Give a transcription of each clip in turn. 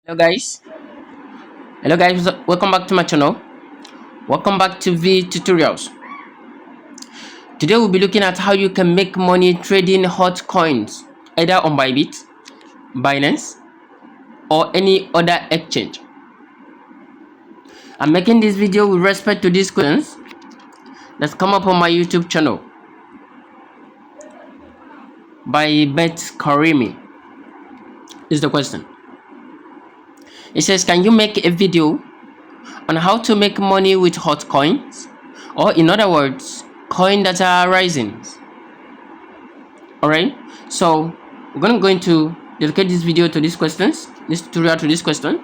Hello guys, welcome back to my channel. Welcome back to V tutorials. Today we'll be looking at how you can make money trading hot coins either on Bybit, Binance, or any other exchange. I'm making this video with respect to these questions that come up on my YouTube channel by Bet Karimi. Is the question. It says, can you make a video on how to make money with hot coins, or in other words, coin that are rising? Alright, so we're going to dedicate this video to these questions, this tutorial to this question.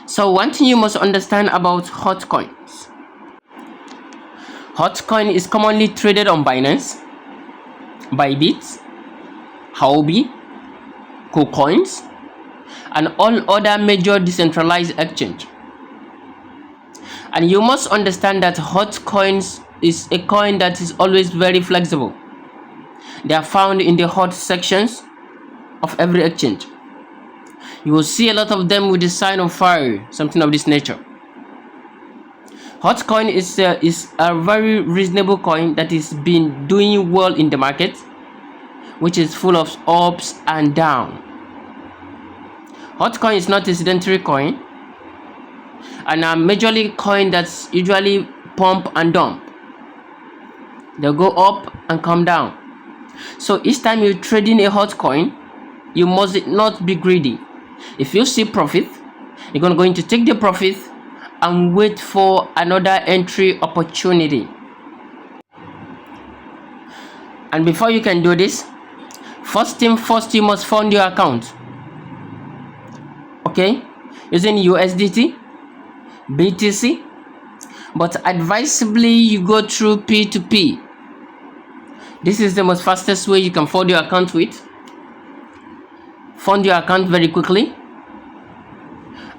So one thing you must understand about hot coins. Hot coin is commonly traded on Binance, Bybit, Huobi, KuCoins, and all other major decentralized exchange. And you must understand that hot coins is a coin that is always very flexible. They are found in the hot sections of every exchange. You will see a lot of them with the sign of fire, something of this nature. Hot coin is a very reasonable coin that is been doing well in the market, which is full of ups and downs. Hot coin is not a sedentary coin, and a majorly coin that's usually pump and dump. They'll go up and come down. So each time you're trading a hot coin, you must not be greedy. If you see profit, you're going to take the profit and wait for another entry opportunity. And before you can do this, first thing first, you must fund your account. Okay, using USDT, BTC, but advisably you go through P2P. This is the most fastest way you can fund your account with. Fund your account very quickly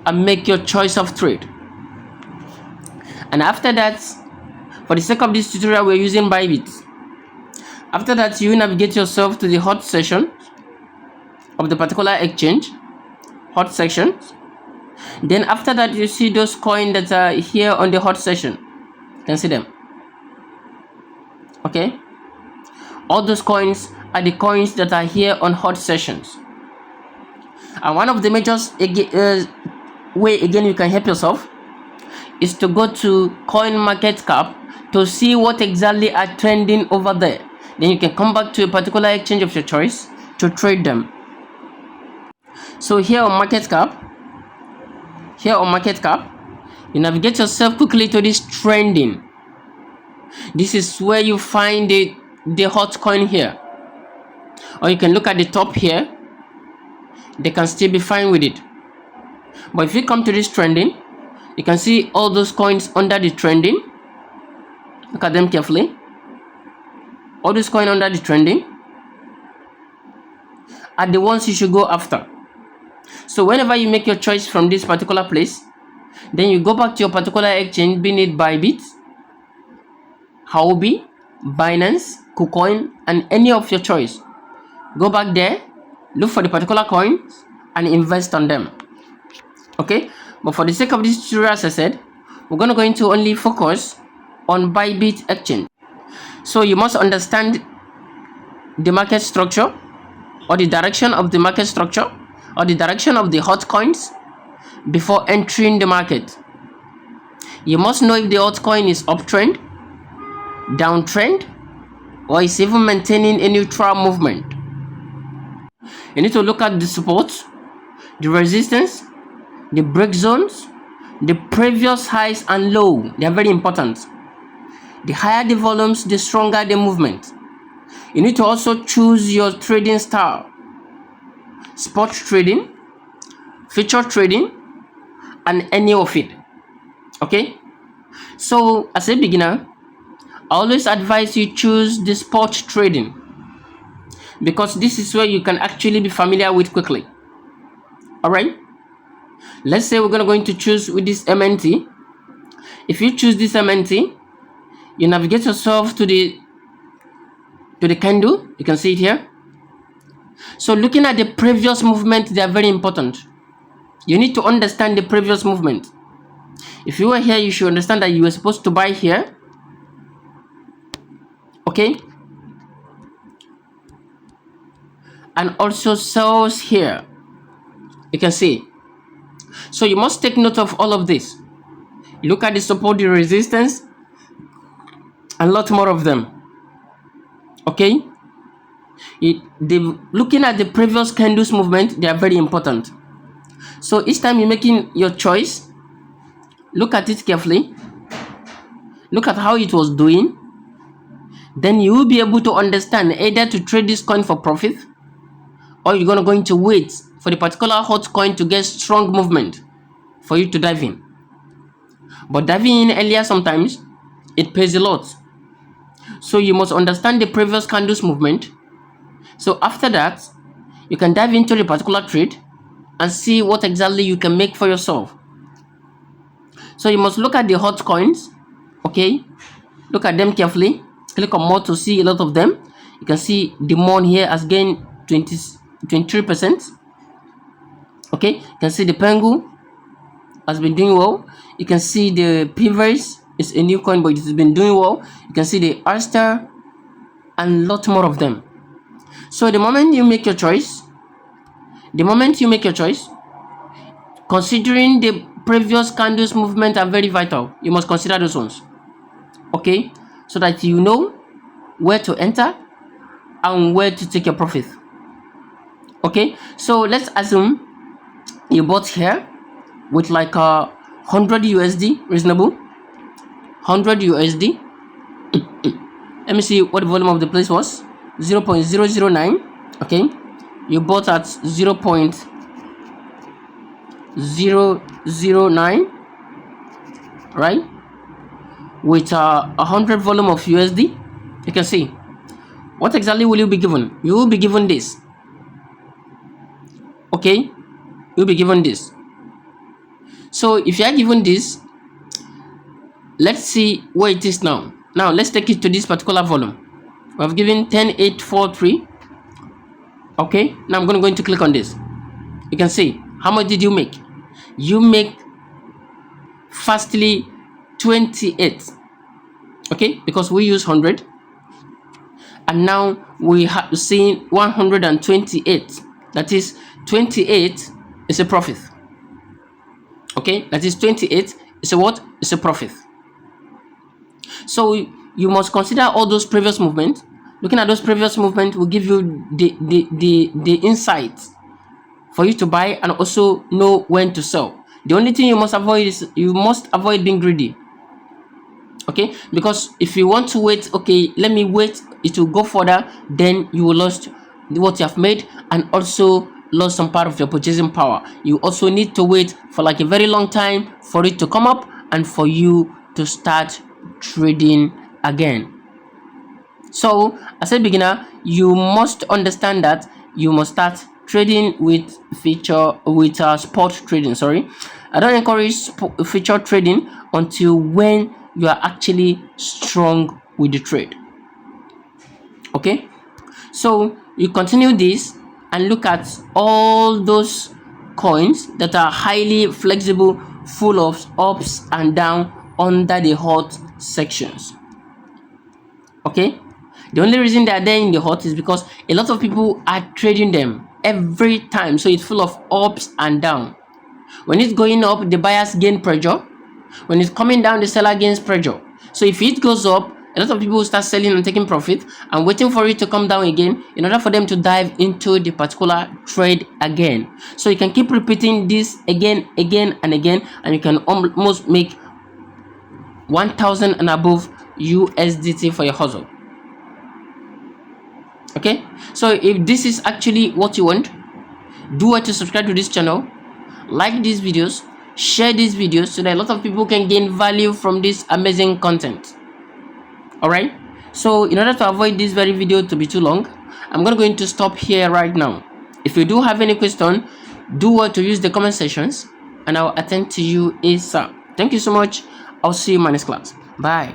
and make your choice of trade. And after that, for the sake of this tutorial, we're using Bybit. After that, you navigate yourself to the hot session of the particular exchange, hot sections. Then after that, you see those coins that are here on the hot session. You can see them. Okay, all those coins are the coins that are here on hot sessions. And one of the major way again you can help yourself is to go to CoinMarketCap to see what exactly are trending over there. Then you can come back to a particular exchange of your choice to trade them. So here on MarketCap, you navigate yourself quickly to this trending. This is where you find the hot coin here, or you can look at the top here. They can still be fine with it. But if you come to this trending, you can see all those coins under the trending. Look at them carefully. All those coins under the trending are the ones you should go after. So whenever you make your choice from this particular place, then you go back to your particular exchange, be it Bybit, Huobi, Binance, KuCoin, and any of your choice. Go back there, look for the particular coins and invest on them. Okay, but for the sake of this tutorial, as I said, we're going to only focus on Bybit exchange. So you must understand the market structure, or the direction of the market structure, or the direction of the hot coins before entering the market. You must know if the hot coin is uptrend, downtrend, or is even maintaining a neutral movement. You need to look at the support, the resistance, the break zones, the previous highs and low. They are very important. The higher the volumes, the stronger the movement. You need to also choose your trading style: spot trading, future trading, and any of it. Okay, so as a beginner, I always advise you choose the spot trading, because this is where you can actually be familiar with quickly. All right, let's say we're going to choose with this MNT. If you choose this MNT, you navigate yourself to the candle. You can see it here. So looking at the previous movement, they are very important. You need to understand the previous movement. If you were here, you should understand that you were supposed to buy here. Okay. And also sells here. You can see. So you must take note of all of this. Look at the support, the resistance, and a lot more of them. Okay. Looking at the previous candles movement, they are very important. So each time you're making your choice, look at it carefully. Look at how it was doing. Then you will be able to understand either to trade this coin for profit, or you're going to wait for the particular hot coin to get strong movement for you to dive in. But diving in earlier sometimes it pays a lot. So you must understand the previous candles movement. So after that, you can dive into the particular trade and see what exactly you can make for yourself. So you must look at the hot coins. Okay, look at them carefully. Click on more to see a lot of them. You can see the Mon here has gained 23%. Okay, you can see the Pengu has been doing well. You can see the Pivers is a new coin, but it has been doing well. You can see the Arster and a lot more of them. So the moment you make your choice, considering the previous candles movement are very vital. You must consider those ones. Okay, so that you know where to enter and where to take your profit. Okay, so let's assume you bought here with like 100 USD, reasonable 100 USD. Let me see what the volume of the place was. 0.009. okay, you bought at 0.009, right, with 100 volume of USD. You can see what exactly will you be given. You will be given this. Okay, you'll be given this. So if you are given this, let's see where it is now. Now let's take it to this particular volume. We have given 10843. Okay, now I'm going to click on this. You can see how much did you make. You make fastly 28. Okay, because we use 100, and now we have seen 128. That is 28 is a profit. Okay, that is 28 is a what? It's a profit. So you must consider all those previous movements. Looking at those previous movements will give you the insight for you to buy and also know when to sell. The only thing you must avoid is you must avoid being greedy. Okay, because if you want to wait, okay, let me wait, it will go further, then you will lose what you have made and also lose some part of your purchasing power. You also need to wait for like a very long time for it to come up and for you to start trading again. So as a beginner, you must understand that you must start trading with spot trading. Sorry, I don't encourage feature trading until when you are actually strong with the trade. Okay, so you continue this and look at all those coins that are highly flexible, full of ups and down under the hot sections. Okay, the only reason they are there in the hot is because a lot of people are trading them every time, so it's full of ups and down. When it's going up, the buyers gain pressure. When it's coming down, the seller gains pressure. So if it goes up, a lot of people will start selling and taking profit and waiting for it to come down again in order for them to dive into the particular trade again. So you can keep repeating this again and again, and you can almost make 1,000 and above USDT for your hustle. Okay, so if this is actually what you want, do what to subscribe to this channel, like these videos, share these videos so that a lot of people can gain value from this amazing content. All right, so in order to avoid this very video to be too long, I'm going to stop here right now. If you do have any question, do what to use the comment sections and I'll attend to you ASAP. Thank you so much. I'll see you in my next class. Bye.